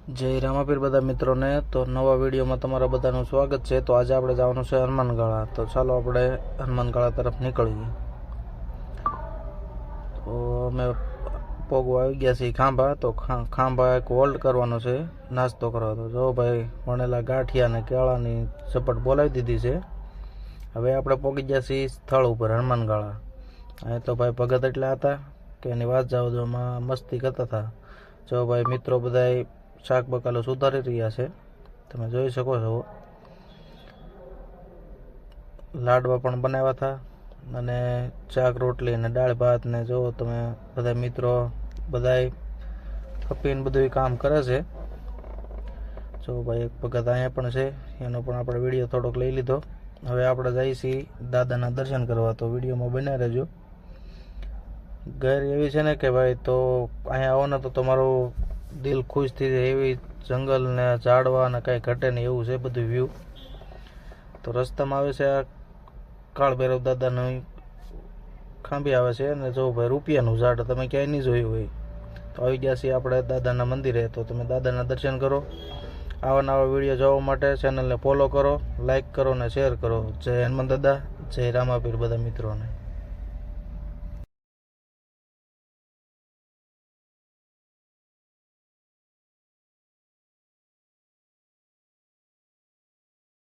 જય રામાપીર બધા મિત્રોને. તો નવા વિડીયોમાં તમારા બધાનું સ્વાગત છે. તો આજે આપણે જવાનું છે હનુમાનગાળા. તો ચાલો આપણે હનુમાનગાળા તરફ નીકળીએ. તો અમે પોગવા આવી ગયા છીએ ખાંભા. તો ખાંભા એક હોલ્ડ કરવાનો છે નાસ્તો કરવા. તો જો ભાઈ વણેલા ગાંઠિયા અને કેળાની ઝપટ બોલાવી દીધી છે. હવે આપણે પોગી ગયા છીએ સ્થળ ઉપર હનુમાનગાળા. અહીં તો ભાઈ ભગત એટલા હતા કે એની વાત જાવ તો એમાં મસ્તી કરતા હતા. જો ભાઈ મિત્રો બધાય શાક બકાલો સુધારી રહ્યા છે, તમે જોઈ શકો છો. લાડવા પણ બનાવ્યા હતા અને શાક રોટલી અને દાળ ભાત ને જો તમે બધા મિત્રો બધાય ખપીને બધું કામ કરે છે. જો ભાઈ એક ભગત અહીંયા પણ છે, એનો પણ આપણે વિડીયો થોડોક લઈ લીધો. હવે આપણે જઈએ છીએ દાદાના દર્શન કરવા. તો વિડીયોમાં બન્યા રહેજો. ઘર એવી છે ને કે ભાઈ તો અહીંયા આવો ને તો તમારું દિલ ખુશ થઈ જાય એવી જંગલ ને ઝાડવા ને કાંઈ ઘટે નહીં એવું છે બધું વ્યૂ. તો રસ્તામાં આવે છે આ કાળભૈરવ દાદાનું ખાંભી આવે છે અને જો ભાઈ રૂપિયાનું ઝાડ તમે ક્યાંય નહીં જોયું હોય. તો આવી ગયા છીએ આપણે દાદાના મંદિરે. તો તમે દાદાના દર્શન કરો. આવા નવા વિડીયો જોવા માટે ચેનલને ફોલો કરો, લાઈક કરો અને શેર કરો. જય હનુમાન દાદા, જય રામાપીર બધા મિત્રોને.